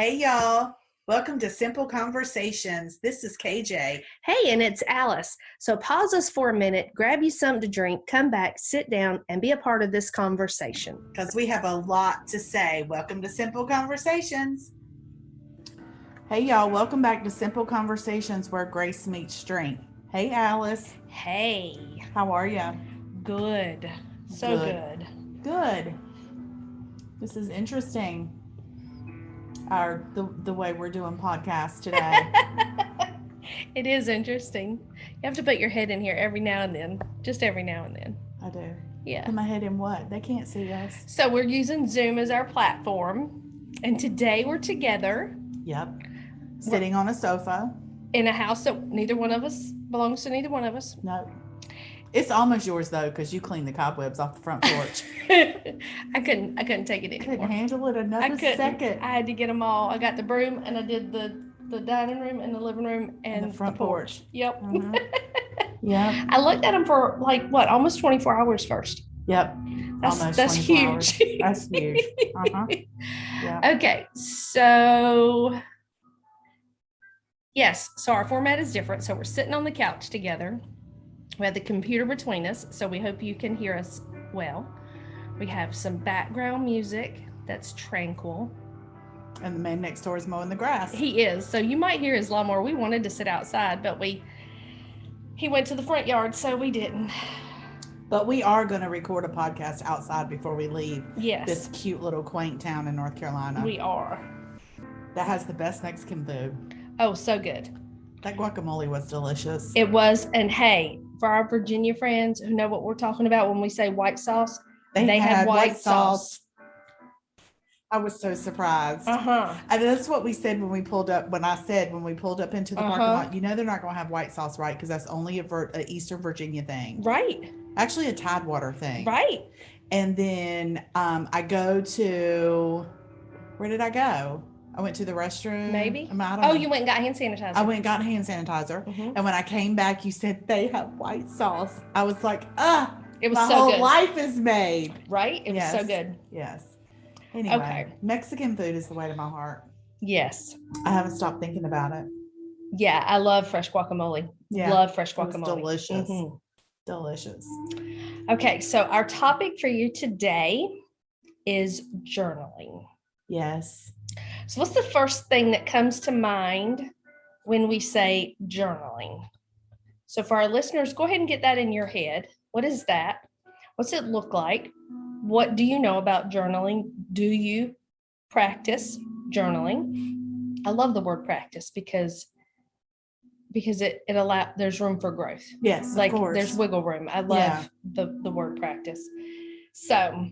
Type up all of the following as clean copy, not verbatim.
Hey, y'all. Welcome to Simple Conversations. This is KJ. Hey, and it's Alice. So pause us for a minute, grab you something to drink, come back, sit down, and be a part of this conversation. Because we have a lot to say. Welcome to Simple Conversations. Hey, y'all. Welcome back to Simple Conversations where grace meets strength. Hey, Alice. Hey. How are you? Good. So good. Good. This is interesting. The way we're doing podcasts today. It is interesting. You have to put your head in here every now and then. Just every now and then. I do. Yeah. Put my head in what? They can't see us. So we're using Zoom as our platform. And today we're together. Yep. Sitting on a sofa. In a house that neither one of us belongs to neither one of us. No. It's almost yours though, because you cleaned the cobwebs off the front porch. I couldn't take it anymore. Couldn't handle it another second. I had to get them all. I got the broom and I did the dining room and the living room and the front porch. Yep. Mm-hmm. Yeah. I looked at them for almost 24 hours first. Yep. That's huge. That's huge. Uh-huh. Yeah. Okay. So yes. So our format is different. So we're sitting on the couch together. We have the computer between us, so we hope you can hear us well. We have some background music that's tranquil. And the man next door is mowing the grass. He is. So you might hear his lawnmower. We wanted to sit outside, but he went to the front yard, so we didn't. But we are going to record a podcast outside before we leave. Yes. This cute little quaint town in North Carolina. We are. That has the best Mexican food. Oh, so good. That guacamole was delicious. It was. And hey, for our Virginia friends who know what we're talking about when we say white sauce, they had white sauce. I was so surprised. Uh-huh. And that's what we said when we pulled up into the parking lot. You know they're not going to have white sauce, right? Because that's only a Eastern Virginia thing. Right. Actually a Tidewater thing. Right. And then I go to, where did I go? I went to the restroom. Maybe. I don't know. You went and got hand sanitizer. I went and got hand sanitizer. Mm-hmm. And when I came back, you said they have white sauce. I was like, it was my so whole good. Life is made. Right? It was so good. Yes. Anyway, okay. Mexican food is the way to my heart. Yes. I haven't stopped thinking about it. Yeah, I love fresh guacamole. Yeah. Love fresh guacamole. It's delicious. Mm-hmm. Delicious. Okay, so our topic for you today is journaling. Yes. So what's the first thing that comes to mind when we say journaling? So for our listeners, go ahead and get that in your head. What is that? What's it look like? What do you know about journaling? Do you practice journaling? I love the word practice because it allows, there's room for growth. Yes, like of course. There's wiggle room. I love the word practice. So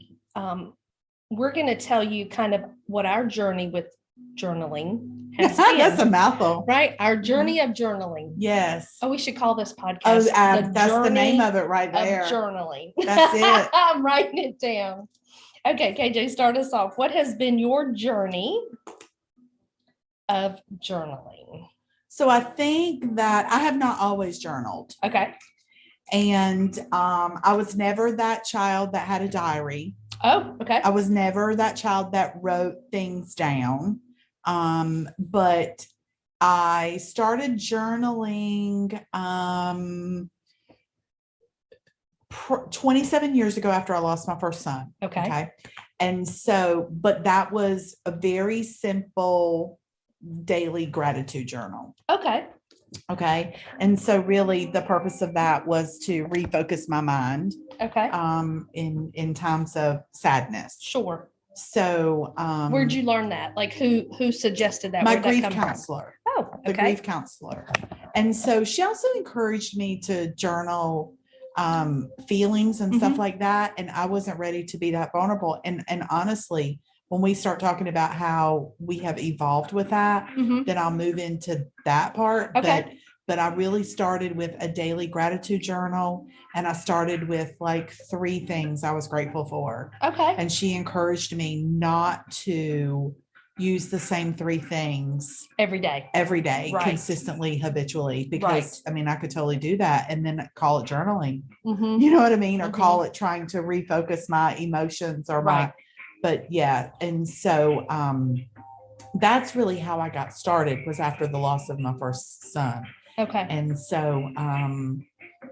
we're going to tell you kind of what our journey with journaling has been. That's a mouthful. Right? Our journey of journaling. Yes. Oh, we should call this podcast. That's the name of it right there. Of journaling. That's it. I'm writing it down. Okay, KJ, start us off. What has been your journey of journaling? So I think that I have not always journaled. Okay. And I was never that child that had a diary. Oh, okay. I was never that child that wrote things down. But I started journaling 27 years ago after I lost my first son. Okay. And so, but that was a very simple daily gratitude journal. Okay. And so really the purpose of that was to refocus my mind. Okay. In times of sadness. Sure. So where'd you learn that? Like who suggested that? My grief counselor. Oh, okay. The grief counselor. And so she also encouraged me to journal feelings and stuff like that. And I wasn't ready to be that vulnerable. And honestly, when we start talking about how we have evolved with that, then I'll move into that part. Okay. But I really started with a daily gratitude journal, and I started with like 3 things I was grateful for. Okay. And she encouraged me not to use the same 3 things every day, right. Consistently, habitually, because I mean, I could totally do that and then call it journaling, you know what I mean? Or call it trying to refocus my emotions or but yeah. And so, that's really how I got started, was after the loss of my first son. Okay. And so, and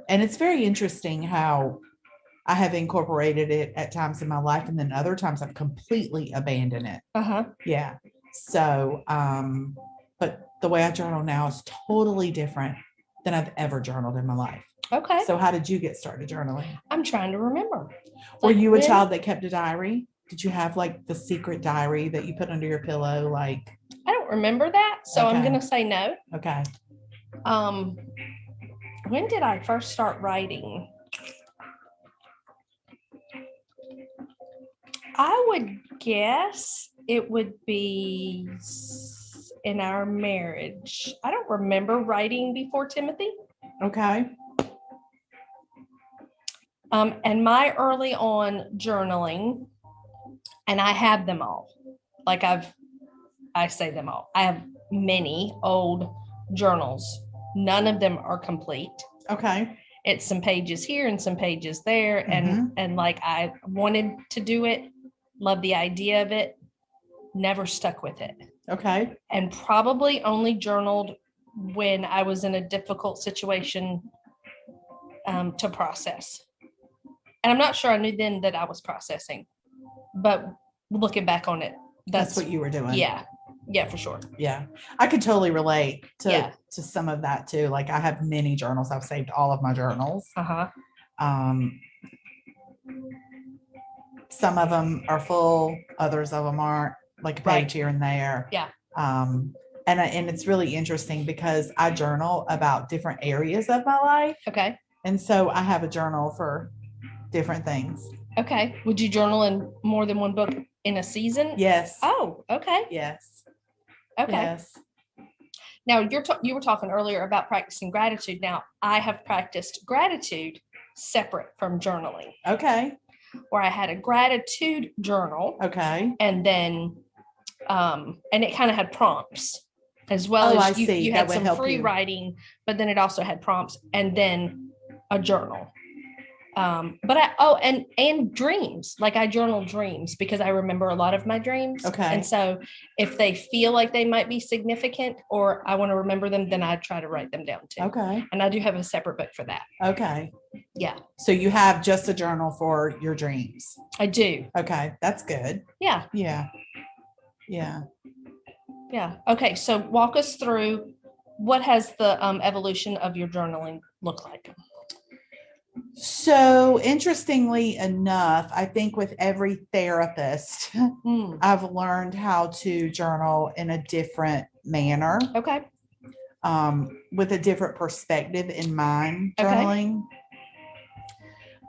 it's very interesting how I have incorporated it at times in my life, and then other times I've completely abandoned it. Uh-huh. Yeah. So, but the way I journal now is totally different than I've ever journaled in my life. Okay. So how did you get started journaling? I'm trying to remember. Were you a child that kept a diary? Did you have like the secret diary that you put under your pillow? Like, I don't remember that, so I'm Okay. gonna say no. okay. When did I first start writing? I would guess it would be in our marriage. I don't remember writing before Timothy. Okay. And my early on journaling, and I have them all. Like I say them all. I have many old journals. None of them are complete. Okay. It's some pages here and some pages there. And like I wanted to do it, love the idea of it, never stuck with it. Okay. And probably only journaled when I was in a difficult situation to process. And I'm not sure I knew then that I was processing, but looking back on it, That's what you were doing. Yeah. Yeah, for sure. Yeah. I could totally relate to, Yeah. to some of that too. Like I have many journals. I've saved all of my journals. Uh-huh. Some of them are full, others of them aren't, like a page Right. here and there. Yeah. And it's really interesting because I journal about different areas of my life. Okay. And so I have a journal for different things. Okay. Would you journal in more than one book in a season? Yes. Oh, okay. Yes. Okay. Yes. Now you were talking earlier about practicing gratitude. Now I have practiced gratitude separate from journaling, Okay. where I had a gratitude journal, Okay. and then and it kind of had prompts as well. Oh, as I you, see. you That had would some help free you. writing, but then it also had prompts and then a journal. But and dreams, like I journal dreams because I remember a lot of my dreams. Okay. And so if they feel like they might be significant or I want to remember them, then I try to write them down too. Okay. And I do have a separate book for that. Okay. Yeah, So you have just a journal for your dreams. I do. Okay. That's good. Yeah. Yeah. Yeah. Yeah. Okay. So walk us through, what has the evolution of your journaling look like? So interestingly enough, I think with every therapist, I've learned how to journal in a different manner, Okay. with a different perspective in mind, Okay. journaling.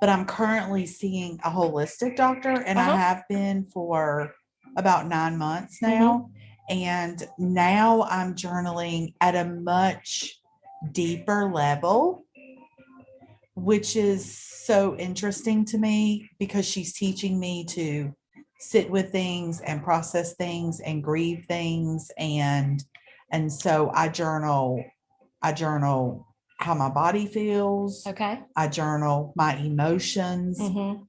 But I'm currently seeing a holistic doctor, and I have been for about 9 months now. And now I'm journaling at a much deeper level, which is so interesting to me because she's teaching me to sit with things and process things and grieve things. And so I journal how my body feels. Okay. I journal my emotions.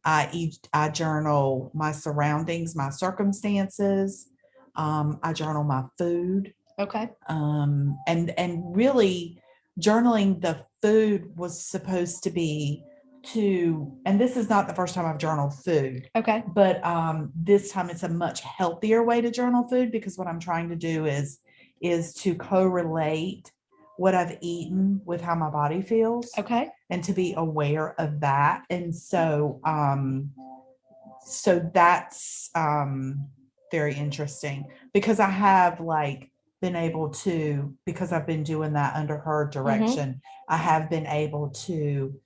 I journal my surroundings, my circumstances. I journal my food. Okay. And really journaling the food was supposed to be and this is not the first time I've journaled food. Okay. But this time it's a much healthier way to journal food, because what I'm trying to do is to correlate what I've eaten with how my body feels. Okay. And to be aware of that. And so that's very interesting, because I have been able to, because I've been doing that under her direction, I have been able to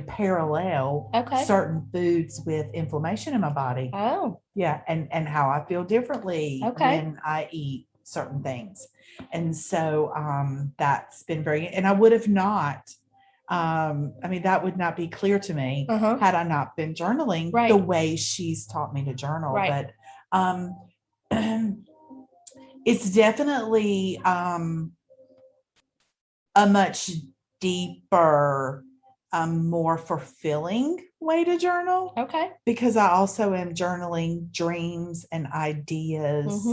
parallel certain foods with inflammation in my body. Oh. Yeah. And how I feel differently when I eat certain things. And so that's been and I would have not, that would not be clear to me had I not been journaling the way she's taught me to journal. But it's definitely a much deeper, more fulfilling way to journal. Okay. Because I also am journaling dreams and ideas.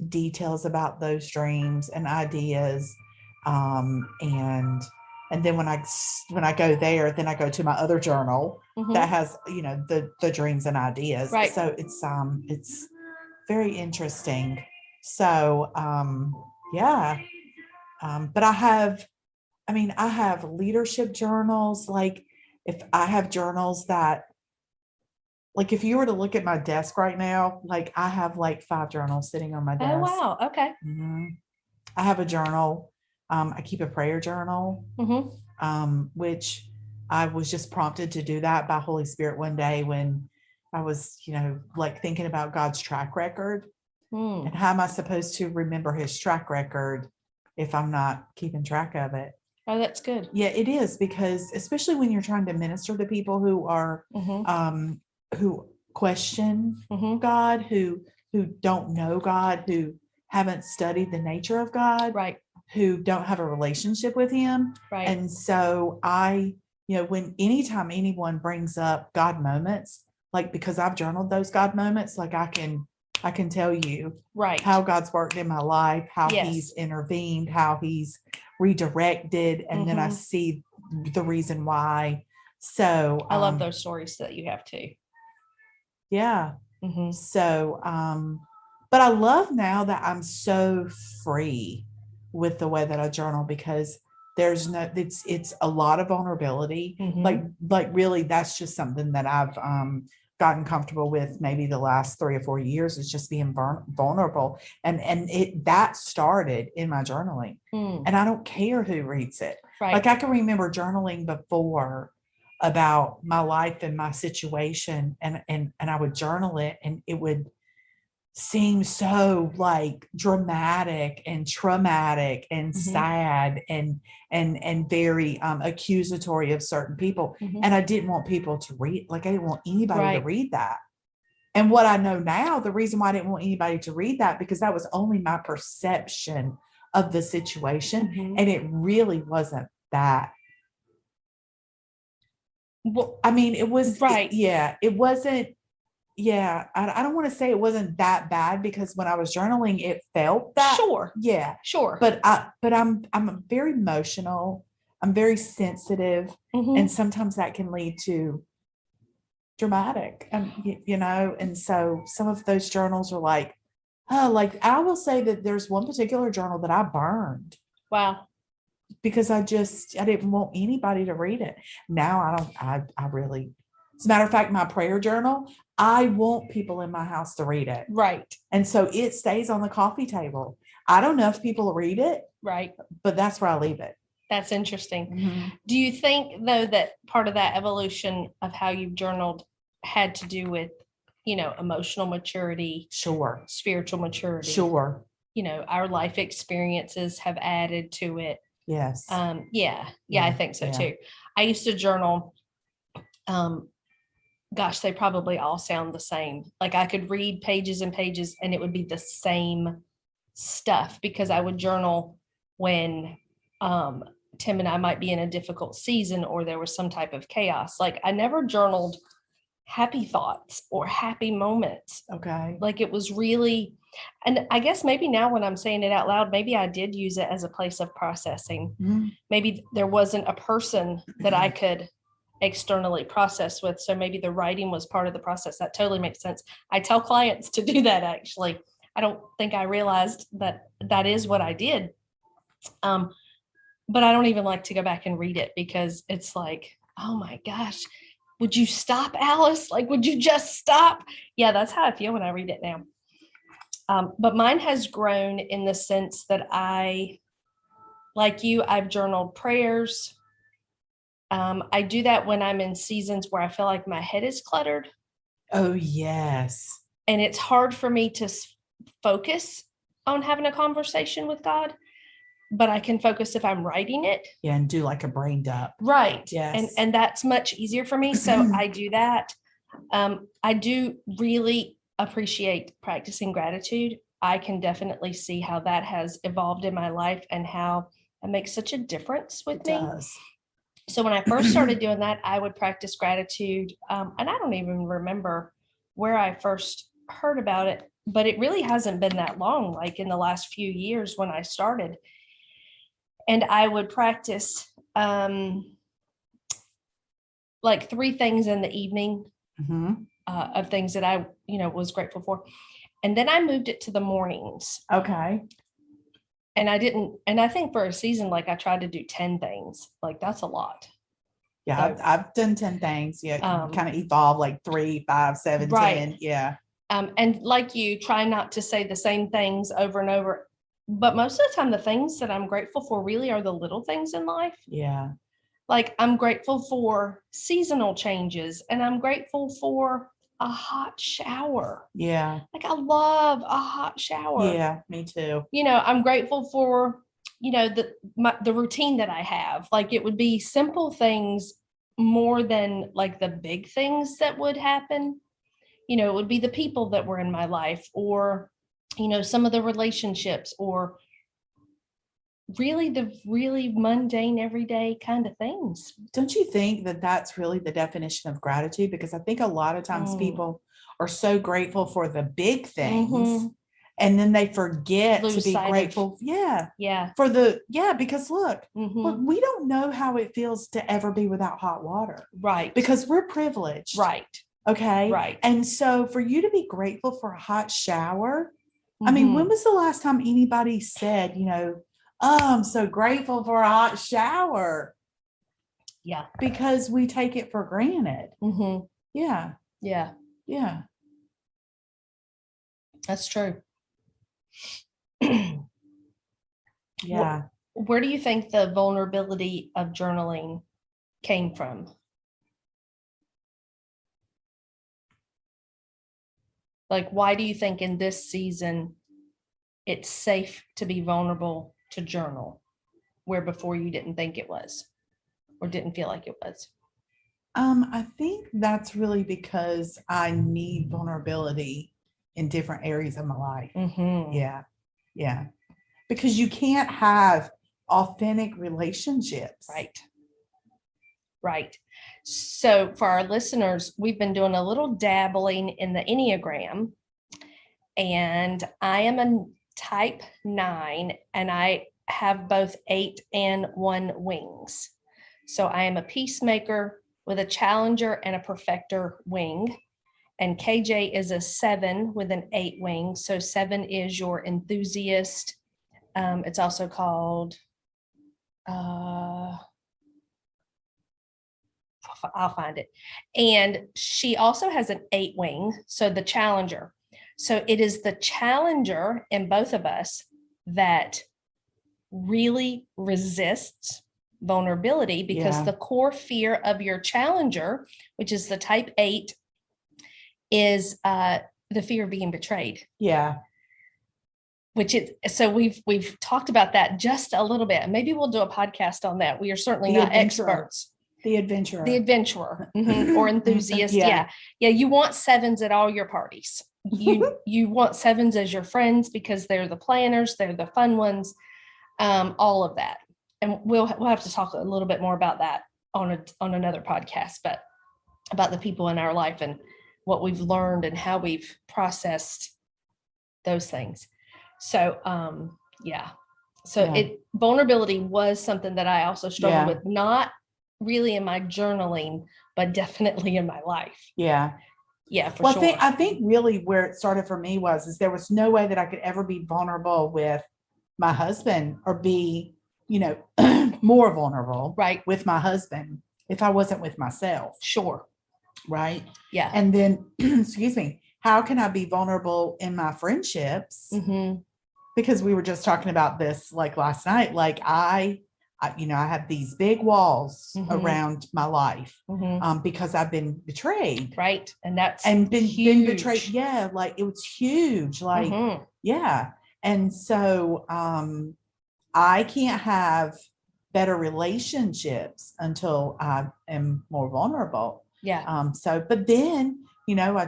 details about those dreams and ideas. And then when I go there, then I go to my other journal that has, the dreams and ideas. Right. So it's very interesting. So, yeah. But I have leadership journals. Like if I have journals that, like if you were to look at my desk right now, like I have like 5 journals sitting on my desk. Oh, wow. Okay. I have a journal. I keep a prayer journal, which I was just prompted to do that by Holy Spirit one day when I was, like thinking about God's track record and how am I supposed to remember his track record if I'm not keeping track of it. Oh, that's good. Yeah, it is, because especially when you're trying to minister to people who are, who question God, who don't know God, who haven't studied the nature of God, Right. who don't have a relationship with him. Right. And so anytime anyone brings up God moments, like because I've journaled those God moments, like I can tell you right how God's worked in my life, how Yes. he's intervened, how he's redirected, and then I see the reason why. So I love those stories that you have too. Yeah. So, but I love now that I'm so free with the way that I journal, because it's a lot of vulnerability. Like really, that's just something that I've gotten comfortable with maybe the last 3 or 4 years, is just being vulnerable. And that started in my journaling, and I don't care who reads it. Right. Like I can remember journaling before about my life and my situation, and I would journal it, and it would seem so like dramatic and traumatic and sad and very accusatory of certain people. And I didn't want people to read, like I didn't want anybody to read that. And what I know now, the reason why I didn't want anybody to read that, because that was only my perception of the situation, and it really wasn't that. Well, I mean, it was right. It wasn't. Yeah, I don't want to say it wasn't that bad, because when I was journaling, it felt that. Sure. Yeah. Sure. But I'm very emotional. I'm very sensitive, and sometimes that can lead to dramatic. And so some of those journals are like, like I will say that there's one particular journal that I burned. Wow. Because I didn't want anybody to read it. Now I really, as a matter of fact, my prayer journal, I want people in my house to read it. Right. And so it stays on the coffee table. I don't know if people read it. Right. But that's where I leave it. That's interesting. Do you think, though, that part of that evolution of how you've journaled had to do with, emotional maturity? Sure. Spiritual maturity? Sure. Our life experiences have added to it. Yes. Yeah, I think so too. I used to journal. Gosh, they probably all sound the same. Like I could read pages and pages and it would be the same stuff, because I would journal when Tim and I might be in a difficult season or there was some type of chaos. Like I never journaled happy thoughts or happy moments. Okay. Like it was really, and I guess maybe now when I'm saying it out loud, maybe I did use it as a place of processing. Maybe there wasn't a person that I could externally process with. So maybe the writing was part of the process. That totally makes sense. I tell clients to do that. Actually, I don't think I realized that is what I did. But I don't even like to go back and read it, because it's like, oh my gosh, would you stop, Alice? Like, would you just stop? Yeah, that's how I feel when I read it now. But mine has grown in the sense that like you, I've journaled prayers. I do that when I'm in seasons where I feel like my head is cluttered. Oh, yes. And it's hard for me to focus on having a conversation with God, but I can focus if I'm writing it. Yeah, and do like a brain dump. Right. Yes. And that's much easier for me. So I do that. I do really appreciate practicing gratitude. I can definitely see how that has evolved in my life and how it makes such a difference with me. Does. So when I first started doing that, I would practice gratitude. And I don't even remember where I first heard about it, but it really hasn't been that long, like in the last few years when I started. And I would practice like 3 things in the evening of things that I, was grateful for. And then I moved it to the mornings. Okay. And I think for a season, like I tried to do 10 things, like that's a lot. Yeah, So, I've done 10 things. Yeah, kind of evolve like 3, 5, 7, right. 10. Yeah. And like you, try not to say the same things over and over. But most of the time, the things that I'm grateful for really are the little things in life. Yeah. Like I'm grateful for seasonal changes, and I'm grateful for a hot shower. Yeah. Like I love a hot shower. Yeah, me too. I'm grateful for, the routine that I have. Like it would be simple things more than like the big things that would happen. It would be the people that were in my life, or, some of the relationships, or really the really mundane, everyday kind of things. Don't you think that that's really the definition of gratitude? Because I think a lot of times people are so grateful for the big things and then they forget to be grateful. Yeah. Because look, we don't know how it feels to ever be without hot water. Right. Because we're privileged. Right. Okay. Right. And so for you to be grateful for a hot shower, I mean, when was the last time anybody said, oh, I'm so grateful for a hot shower? Yeah. Because we take it for granted. Yeah. Yeah. Yeah. That's true. Yeah. Where do you think the vulnerability of journaling came from? Like, why do you think in this season it's safe to be vulnerable to journal, where before you didn't think it was or didn't feel like it was? I think that's really because I need vulnerability in different areas of my life. Yeah. Yeah. Because you can't have authentic relationships. Right. Right. So for our listeners, we've been doing a little dabbling in the Enneagram, and I am a type 9, and I have both 8 and 1 wings. So I am a peacemaker with a challenger and a perfecter wing. And KJ is a 7 with an 8 wing. So 7 is your enthusiast. It's also called, I'll find it. And she also has an 8 wing, so the challenger. So it is the challenger in both of us that really resists vulnerability, because the core fear of your challenger, which is the type 8, is the fear of being betrayed. Yeah. So we've talked about that just a little bit. Maybe we'll do a podcast on that. We are certainly not experts. The adventurer. Or enthusiast. Yeah. You want 7s at all your parties. You want 7s as your friends because they're the planners, they're the fun ones, all of that. And we'll have to talk a little bit more about that on another podcast, but about the people in our life and what we've learned and how we've processed those things. So, vulnerability was something that I also struggled with, not really in my journaling, but definitely in my life. Yeah, for sure. I think really where it started for me is there was no way that I could ever be vulnerable with my husband or be, more vulnerable with my husband if I wasn't with myself. Sure. Right. Yeah. And then, excuse me, how can I be vulnerable in my friendships? Because we were just talking about this like last night. Like I have these big walls around my life because I've been betrayed. Right. And been betrayed. Yeah. Like it was huge. Like, yeah. And so I can't have better relationships until I am more vulnerable. Yeah. But then, Well,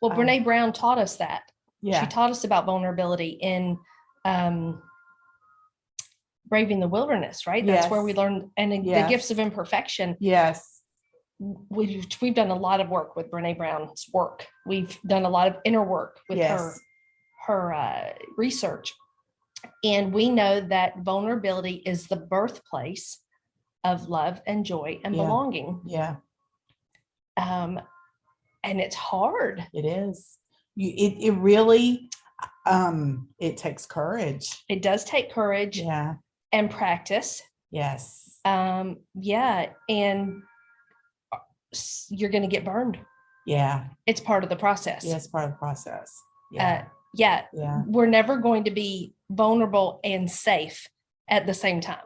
Brene Brown taught us that. Yeah. She taught us about vulnerability in Braving the Wilderness, right? That's where we learned, and the gifts of imperfection. Yes. we've done a lot of work with Brene Brown's work. We've done a lot of inner work with Yes. her research. And we know that vulnerability is the birthplace of love and joy and Yeah. belonging. Yeah, And it's hard. it is. It really, it takes courage. It does take courage Yeah. and practice. Yes. Yeah. And you're going to get burned. Yeah. It's part of the process. Yeah, it's part of the process. Yeah. Yeah. Yeah. We're never going to be vulnerable and safe at the same time.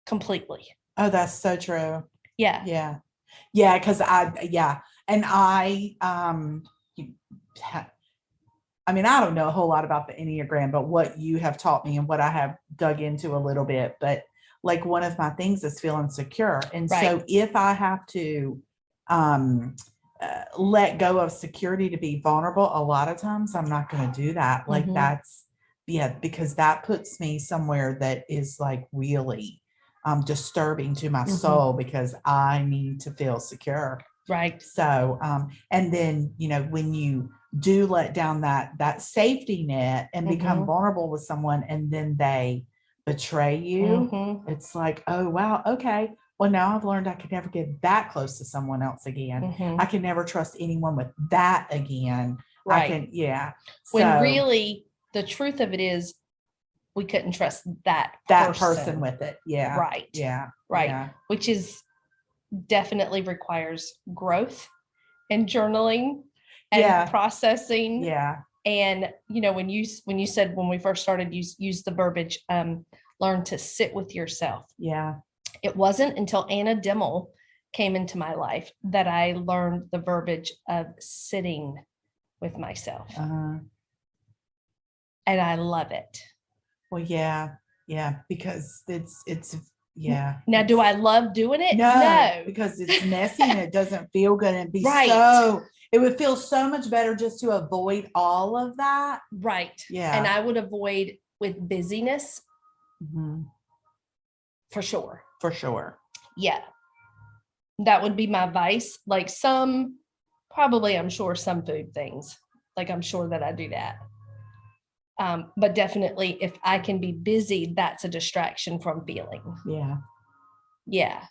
Completely. Oh, that's so true. Yeah. Yeah. Yeah. Cause and I mean, I don't know a whole lot about the Enneagram, but what you have taught me and what I have dug into a little bit, but like one of my things is feeling secure. And so Right. if I have to let go of security to be vulnerable, a lot of times I'm not going to do that. Like Mhm. because that puts me somewhere that is like really disturbing to my Mhm. soul, because I need to feel secure. Right. So, and then, when you do let down that safety net and become Mhm. vulnerable with someone, and then they betray you, Mhm. it's like, oh, wow. Okay. Well, now I've learned I could never get that close to someone else again. Mhm. I can never trust anyone with that again. Right. Yeah. When So really the truth of it is we couldn't trust that person with it. Yeah. Right. Yeah. Right. Yeah. Which is definitely requires growth and journaling and Yeah. processing. Yeah. And when you said when we first started, use the verbiage, learn to sit with yourself. Yeah. It wasn't until Anna Dimmel came into my life that I learned the verbiage of sitting with myself. Uh-huh. And I love it. Well, yeah. Yeah. Because it's yeah. Now, do I love doing it? No, because it's messy and it doesn't feel good. And Right. It would feel so much better just to avoid all of that. Right. Yeah. And I would avoid with busyness Mhm. for sure. For sure. Yeah. That would be my vice. Like probably, I'm sure some food things, like I'm sure that I do that. But definitely if I can be busy, that's a distraction from feeling. Yeah. Yeah.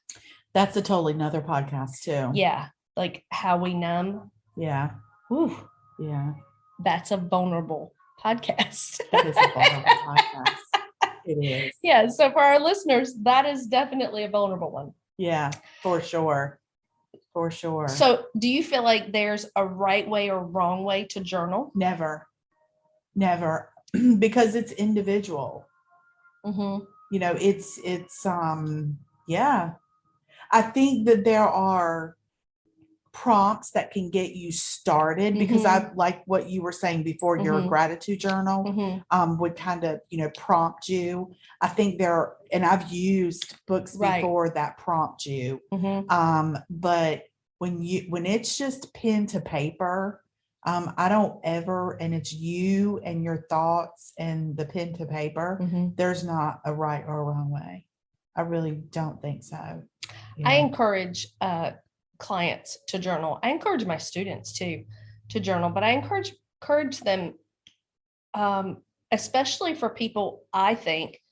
That's a totally another podcast too. Yeah. Like how we numb. Yeah. Whew. Yeah. That's a vulnerable podcast. That is a vulnerable podcast. It is. Yeah. So for our listeners, that is definitely a vulnerable one. Yeah, for sure. For sure. So do you feel like there's a right way or wrong way to journal? Never. Because it's individual. Mm-hmm. It's yeah. I think that there are prompts that can get you started, because I like what you were saying before, your gratitude journal would kind of, prompt you. I think and I've used books before that prompt you. But when it's just pen to paper, I don't ever, and it's you and your thoughts and the pen to paper, there's not a right or a wrong way. I really don't think so. I encourage clients to journal. I encourage my students to journal, but I encourage them, especially for people, I think,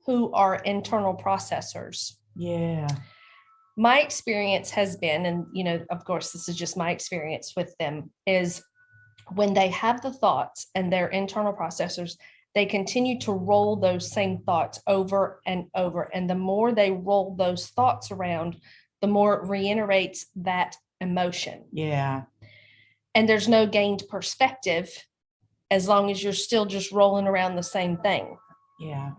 who are internal processors. Yeah. My experience has been, and of course, this is just my experience with them, is when they have the thoughts and they're internal processors, they continue to roll those same thoughts over and over. And the more they roll those thoughts around, the more it reiterates that emotion. Yeah. And there's no gained perspective as long as you're still just rolling around the same thing. Yeah.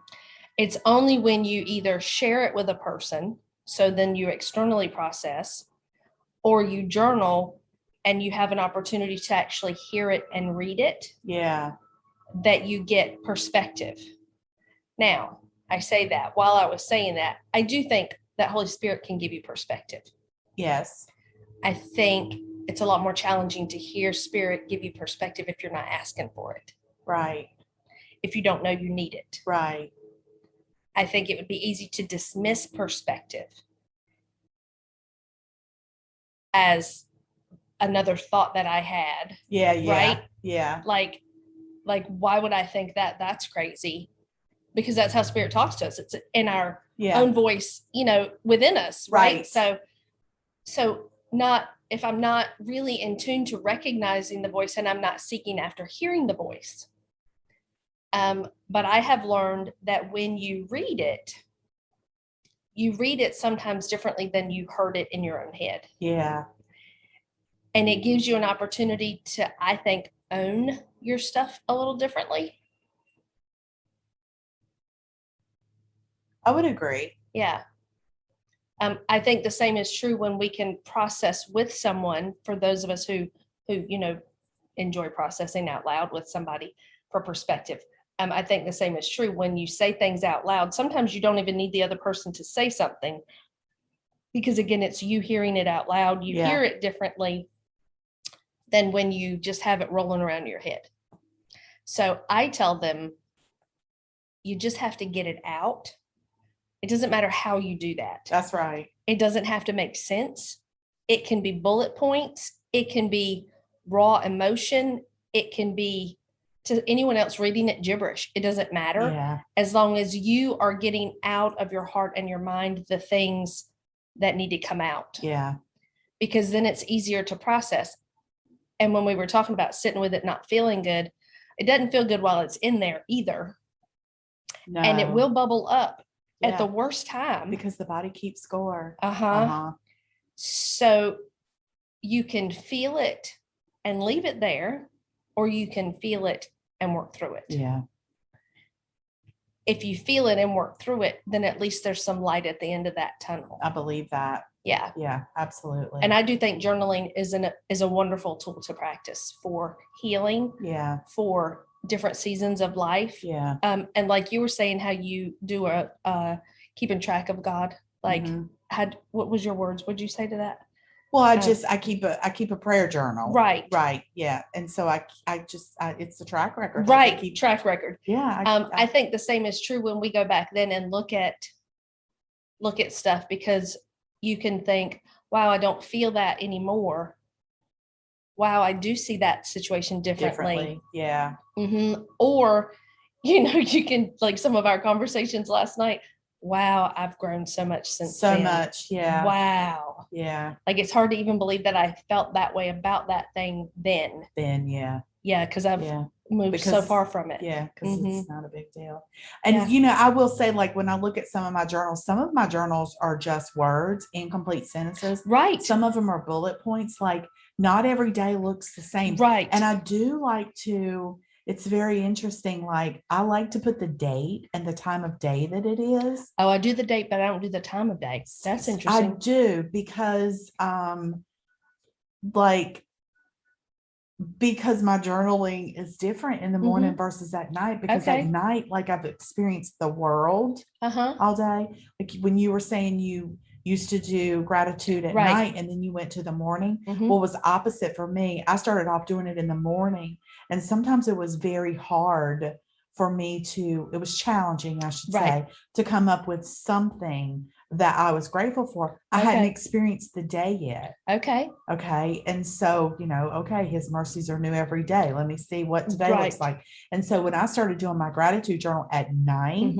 It's only when you either share it with a person, so then you externally process, or you journal and you have an opportunity to actually hear it and read it. Yeah. That you get perspective. Now, I say that while I was saying that, I do think that Holy Spirit can give you perspective. Yes. I think it's a lot more challenging to hear Spirit give you perspective if you're not asking for it. Right. If you don't know you need it. Right. I think it would be easy to dismiss perspective as another thought that I had. Yeah. Yeah. Right? Yeah. Like, why would I think that? That's crazy. Because that's how spirit talks to us. It's in our own voice, within us. Right. So not, if I'm not really in tune to recognizing the voice and I'm not seeking after hearing the voice. But I have learned that when you read it sometimes differently than you heard it in your own head. Yeah. And it gives you an opportunity to, I think, own your stuff a little differently. I would agree. Yeah. I think the same is true when we can process with someone, for those of us who enjoy processing out loud with somebody for perspective. I think the same is true when you say things out loud. Sometimes you don't even need the other person to say something, because again, it's you hearing it out loud. You hear it differently than when you just have it rolling around your head. So I tell them, you just have to get it out. It doesn't matter how you do that. That's right. It doesn't have to make sense. It can be bullet points. It can be raw emotion. It can be, to anyone else reading it, gibberish. It doesn't matter. Yeah. As long as you are getting out of your heart and your mind the things that need to come out. Yeah. Because then it's easier to process. And when we were talking about sitting with it not feeling good, it doesn't feel good while it's in there either. No. And it will bubble up at the worst time. Because the body keeps score. So you can feel it and leave it there, or you can feel it and work through it. Yeah. If you feel it and work through it, then at least there's some light at the end of that tunnel. I believe that. Yeah. Yeah, absolutely. And I do think journaling is a wonderful tool to practice for healing. Yeah. For different seasons of life. Yeah. And like you were saying, how you do a keeping track of God, like what was your words? What'd you say to that? Well, I keep a prayer journal. Right. Right. Yeah. And so I it's a track record. Right. Track record. Yeah. I think the same is true when we go back then and look at stuff, because you can think, wow, I don't feel that anymore. Wow, I do see that situation differently. Yeah. Mm-hmm. Or, you can, like some of our conversations last night. Wow, I've grown so much since then. Much. Yeah. Wow. Yeah. Like, it's hard to even believe that I felt that way about that thing then. Yeah. Yeah, because I've moved so far from it. Yeah, because it's not a big deal. And I will say, like, when I look at some of my journals are just words, incomplete sentences. Right. Some of them are bullet points. Like, not every day looks the same. Right. And I do like to, it's very interesting. Like, I like to put the date and the time of day that it is. Oh, I do the date, but I don't do the time of day. That's interesting. I do, because because my journaling is different in the morning versus at night, because at night, like, I've experienced the world all day. Like when you were saying you used to do gratitude at night and then you went to the morning. What was opposite for me, I started off doing it in the morning, and sometimes it was very hard for me it was challenging, I should say, to come up with something that I was grateful for. I hadn't experienced the day yet. Okay. And so, his mercies are new every day. Let me see what today looks like. And so when I started doing my gratitude journal at night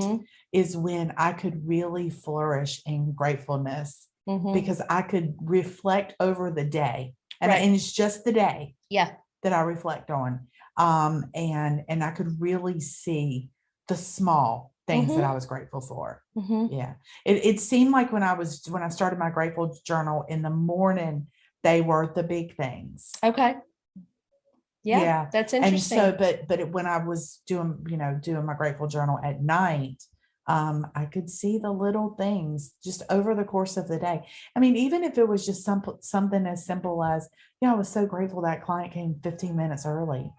is when I could really flourish in gratefulness, because I could reflect over the day. And it's just the day that I reflect on. And I could really see the small things that I was grateful for. Yeah. It seemed like when I started my grateful journal in the morning, they were the big things. Okay. Yeah. That's interesting. And so, but when I was doing my grateful journal at night, I could see the little things just over the course of the day. I mean, even if it was just something as simple as, I was so grateful that client came 15 minutes early.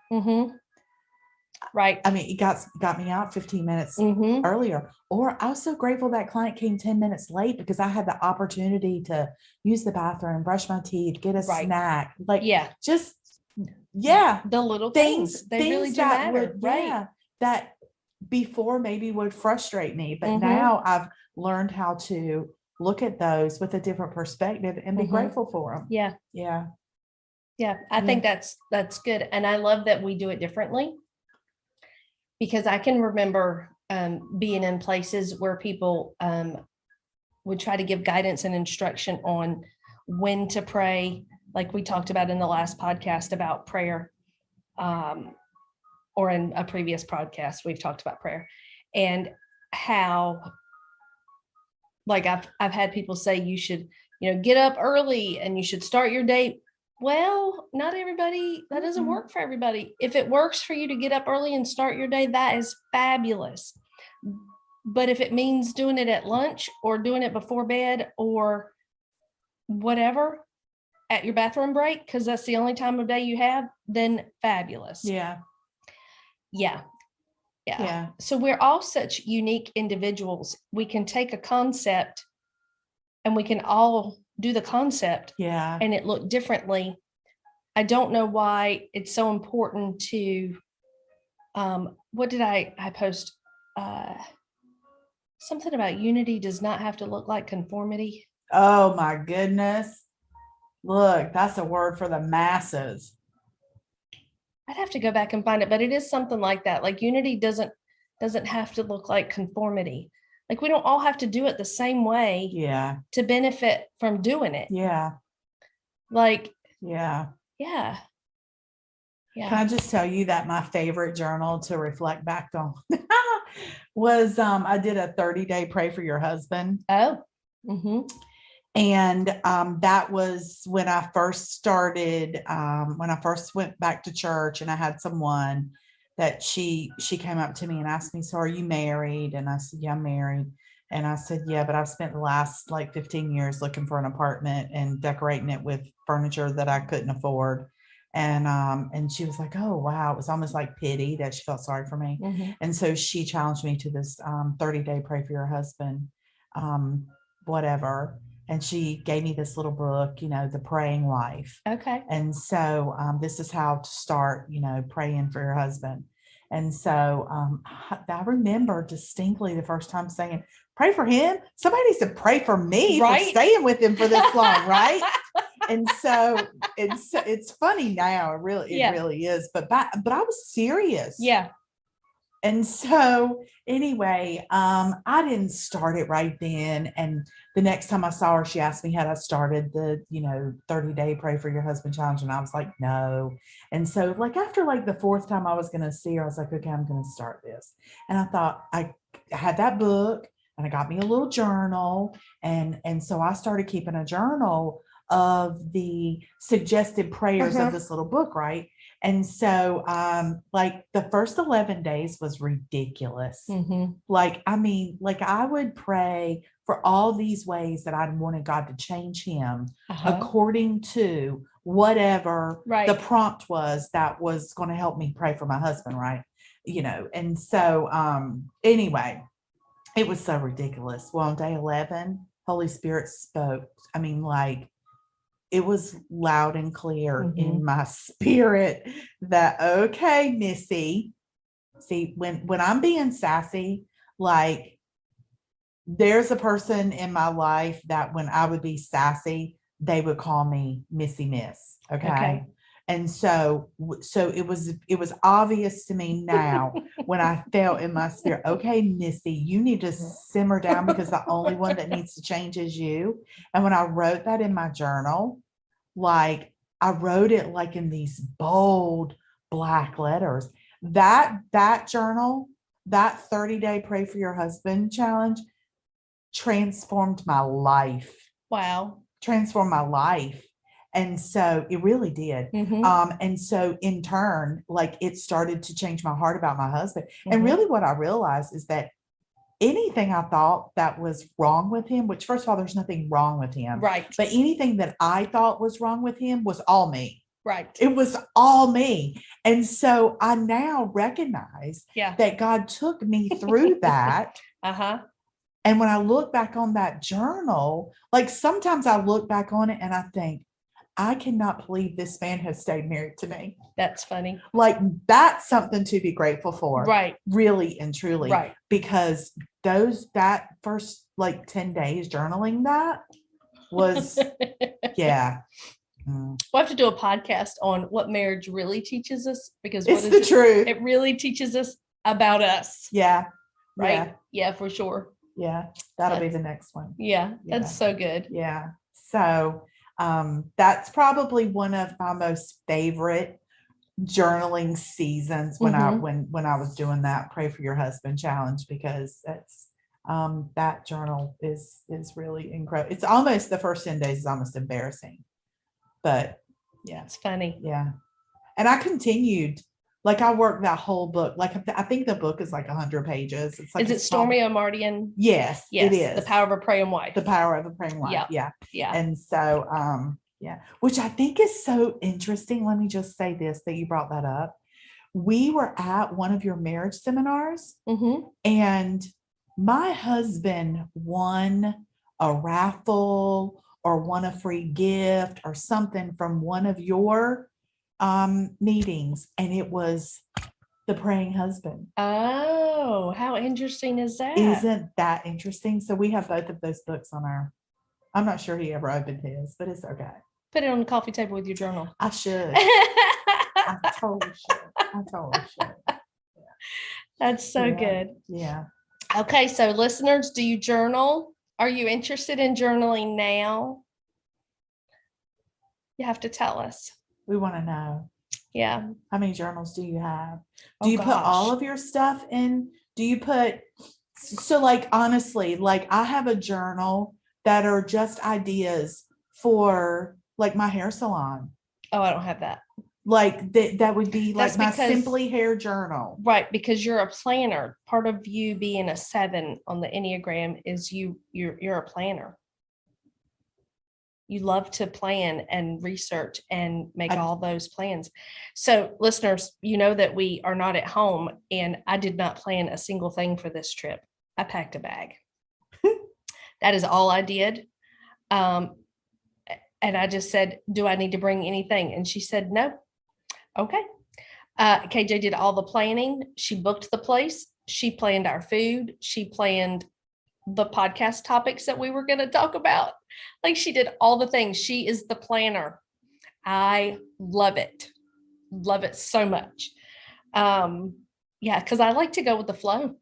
Right. I mean, it got me out 15 minutes earlier. Or I was so grateful that client came 10 minutes late, because I had the opportunity to use the bathroom, brush my teeth, get a snack. Like, just, the little things. They really do matter. That before maybe would frustrate me, but now I've learned how to look at those with a different perspective and be grateful for them. Yeah. Yeah. Yeah. I think that's good. And I love that we do it differently, because I can remember being in places where people would try to give guidance and instruction on when to pray, like we talked about in the last podcast about prayer, or in a previous podcast, we've talked about prayer, and how, like, I've had people say you should, get up early and you should start your day. Well, not everybody, that doesn't work for everybody. If it works for you to get up early and start your day, that is fabulous. But if it means doing it at lunch or doing it before bed or whatever at your bathroom break, because that's the only time of day you have, then fabulous. Yeah. Yeah. So we're all such unique individuals. We can take a concept and we can all do the concept. Yeah. And it looked differently. I don't know why it's so important to, what did I post? Something about unity does not have to look like conformity. Oh my goodness. Look, that's a word for the masses. I'd have to go back and find it, but it is something like that. Like unity doesn't have to look like conformity. Like we don't all have to do it the same way. Yeah. To benefit from doing it. Yeah. Like, yeah. Yeah. Can I just tell you that my favorite journal to reflect back on was I did a 30-day pray for your husband. Oh. And that was when I first started, when I first went back to church, and I had someone that she came up to me and asked me, so are you married? And I said, yeah, I'm married. And I said, yeah, but I've spent the last like 15 years looking for an apartment and decorating it with furniture that I couldn't afford. And she was like, oh, wow. It was almost like pity that she felt sorry for me. And so she challenged me to this 30-day pray for your husband, whatever. And she gave me this little book, The Praying Life. Okay. And so this is how to start, praying for your husband. And so I remember distinctly the first time saying, pray for him. Somebody needs to pray for me for staying with him for this long, right? And so it's funny now. It really is. But I was serious. Yeah. And so anyway, I didn't start it right then. And the next time I saw her, she asked me had I started the, 30-day pray for your husband challenge. And I was like, no. And so like, after like the fourth time I was going to see her, I was like, okay, I'm going to start this. And I thought I had that book and I got me a little journal. And so I started keeping a journal of the suggested prayers of this little book. Right. And so, like the first 11 days was ridiculous. Like, I mean, like I would pray for all these ways that I wanted God to change him according to whatever the prompt was that was going to help me pray for my husband. Right. And so, anyway, it was so ridiculous. Well, on day 11, Holy Spirit spoke. I mean, like, it was loud and clear in my spirit that, okay, Missy, see, when I'm being sassy, like there's a person in my life that when I would be sassy, they would call me Missy Miss. Okay. And so it was obvious to me now when I felt in my spirit, okay, Missy, you need to simmer down because the only one that needs to change is you. And when I wrote that in my journal, like I wrote it like in these bold black letters, that journal, that 30-day pray for your husband challenge transformed my life. Wow. Transformed my life. And so it really did. And so in turn, like it started to change my heart about my husband. And really what I realized is that anything I thought that was wrong with him, which first of all, there's nothing wrong with him. Right. But anything that I thought was wrong with him was all me. Right. It was all me. And so I now recognize that God took me through that. And when I look back on that journal, like sometimes I look back on it and I think, I cannot believe this man has stayed married to me. That's funny. Like, that's something to be grateful for. Right. Really and truly. Right. Because that first like 10 days journaling that was, yeah. We'll have to do a podcast on what marriage really teaches us, because It's the truth. It really teaches us about us. Yeah. Right. Yeah, for sure. Yeah. That'll be the next one. Yeah. That's so good. Yeah. So that's probably one of my most favorite journaling seasons when I was doing that Pray for Your Husband challenge, because that's that journal is really incredible. It's almost, the first 10 days is almost embarrassing, but yeah, it's funny. Yeah. And I continued, like I worked that whole book. Like I think the book is like 100 pages. It's like, is it Stormy O'Mardian? Yes, it is. The Power of a Praying Wife. The Power of a Praying Wife. Yeah. And so which I think is so interesting. Let me just say this, that you brought that up. We were at one of your marriage seminars, and my husband won a raffle or won a free gift or something from one of your meetings, and it was The Praying Husband. Oh, how interesting is that? Isn't that interesting? So we have both of those books on our, I'm not sure he ever opened his, but it's okay. Put it on the coffee table with your journal. I should. I totally should. Yeah. That's so good. Yeah. Okay, so listeners, do you journal? Are you interested in journaling now? You have to tell us. We want to know. Yeah. How many journals do you have? Do you put all of your stuff in? Do you put, so like, honestly, like I have a journal that are just ideas for like my hair salon. Oh, I don't have that. Like that would be like my Simply Hair journal. Right, because you're a planner. Part of you being a 7 on the Enneagram is you're a planner. You love to plan and research and make all those plans. So listeners, you know that we are not at home, and I did not plan a single thing for this trip. I packed a bag. That is all I did. And I just said, do I need to bring anything? And she said, no. Okay. KJ did all the planning. She booked the place. She planned our food. She planned the podcast topics that we were going to talk about. Like, she did all the things. She is the planner. I love it. Love it so much. Yeah, because I like to go with the flow.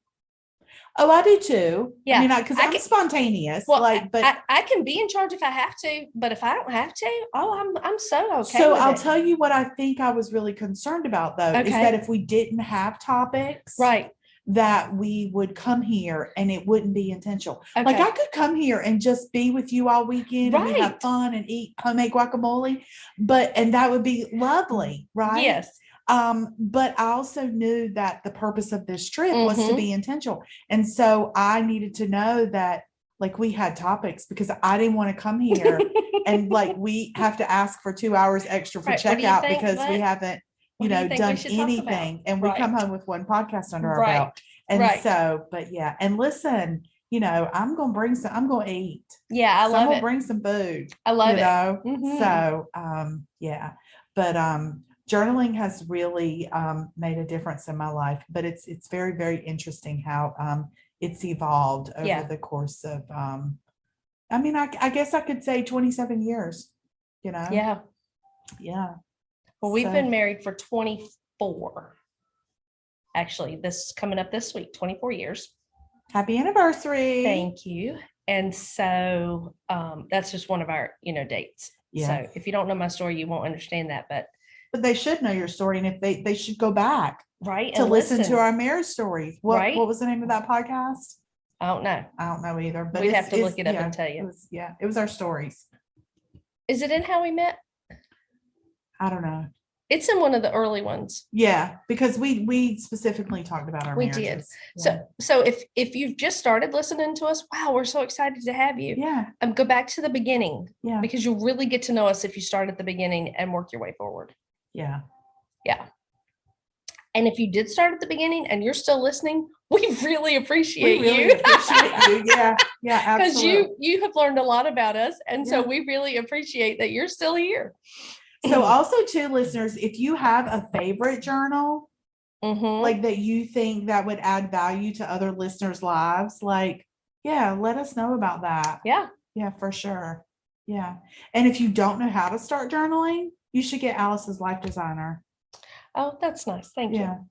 Oh, I do too. Yeah. I mean, because I'm spontaneous. Well, but I can be in charge if I have to, but if I don't have to, I'm so okay. So I'll tell you what I think I was really concerned about, though, is that if we didn't have topics, right, that we would come here and it wouldn't be intentional. Like I could come here and just be with you all weekend and we have fun and eat homemade guacamole, and that would be lovely, right? Yes. But I also knew that the purpose of this trip was to be intentional. And so I needed to know that like we had topics, because I didn't want to come here and like we have to ask for 2 hours extra for checkout because we haven't, done anything. And we come home with one podcast under our belt. And so, but yeah. And listen, I'm going to eat. Yeah. I love it. We'll bring some food. I love it. So, yeah, but, journaling has really made a difference in my life, but it's very, very interesting how it's evolved over the course of, I guess I could say 27 years, Yeah. Yeah. Well, we've been married for 24. Actually, this is coming up this week, 24 years. Happy anniversary. Thank you. And so that's just one of our, dates. Yeah. So if you don't know my story, you won't understand that, but they should know your story, and if they should go back to listen to our marriage stories. What was the name of that podcast? I don't know either, but we'd have to look it up and tell you. It was our stories. Is it in How We Met? I don't know. It's in one of the early ones. Yeah, because we specifically talked about our marriages. We did. Yeah. So if you've just started listening to us, wow, we're so excited to have you. Yeah. Go back to the beginning. Yeah. Because you'll really get to know us if you start at the beginning and work your way forward. Yeah. Yeah. And if you did start at the beginning and you're still listening, We really appreciate We really you. appreciate you. Yeah. Yeah, Because absolutely. you have learned a lot about us. And so Yeah. we really appreciate that you're still here. So also too, listeners, if you have a favorite journal, Mhm. like that you think that would add value to other listeners' lives, like, yeah, let us know about that. Yeah. Yeah, for sure. Yeah. And if you don't know how to start journaling, you should get Alice's Life Designer. Oh, that's nice. Thank Yeah. you.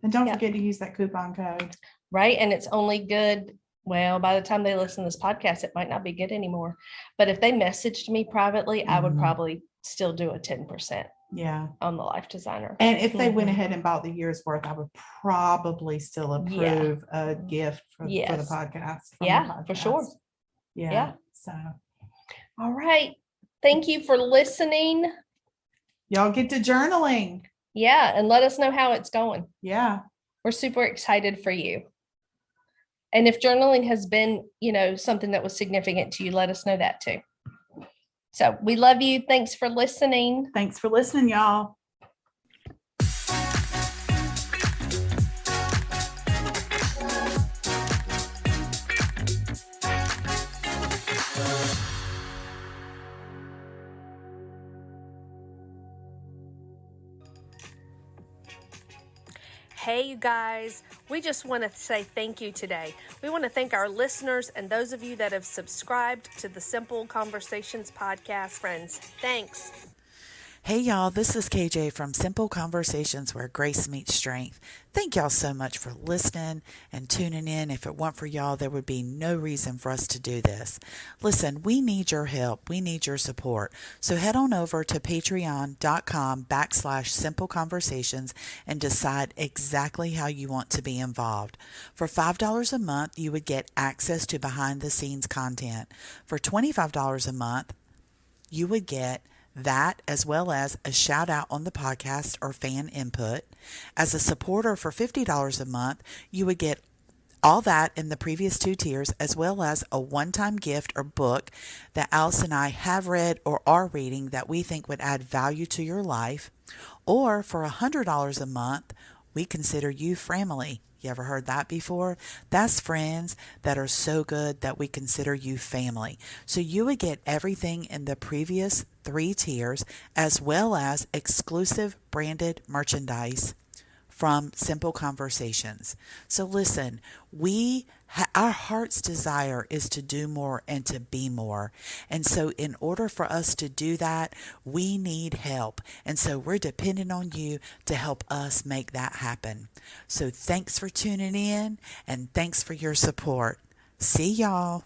And don't Yeah. forget to use that coupon code. Right. And it's only good. Well, by the time they listen to this podcast, it might not be good anymore. But if they messaged me privately, I would Mhm. probably still do a 10% Yeah. on the Life Designer. And if they went Mhm. ahead and bought the year's worth, I would probably still approve a gift for the Yes. podcast. from the Yeah, for sure. podcast. Yeah. Yeah. So All right. Thank you for listening. y'all get to journaling. Yeah. And let us know how it's going. Yeah. We're super excited for you. And if journaling has been, something that was significant to you, let us know that too. So we love you. Thanks for listening. Thanks for listening, y'all. Hey, you guys, we just want to say thank you today. We want to thank our listeners and those of you that have subscribed to the Simple Conversations podcast. Friends, thanks. Hey y'all, this is KJ from Simple Conversations where grace meets strength. Thank y'all so much for listening and tuning in. If it weren't for y'all, there would be no reason for us to do this. Listen, we need your help. We need your support. So head on over to patreon.com/Simple Conversations and decide exactly how you want to be involved. For $5 a month, you would get access to behind the scenes content. For $25 a month, you would get that as well as a shout out on the podcast or fan input. As a supporter for $50 a month, you would get all that in the previous two tiers, as well as a one-time gift or book that Alice and I have read or are reading that we think would add value to your life. Or for $100 a month, we consider you family. You ever heard that before? That's friends that are so good that we consider you family. So you would get everything in the previous three tiers, as well as exclusive branded merchandise from Simple Conversations. So listen, our heart's desire is to do more and to be more. And so in order for us to do that, we need help. And so we're dependent on you to help us make that happen. So thanks for tuning in and thanks for your support. See y'all.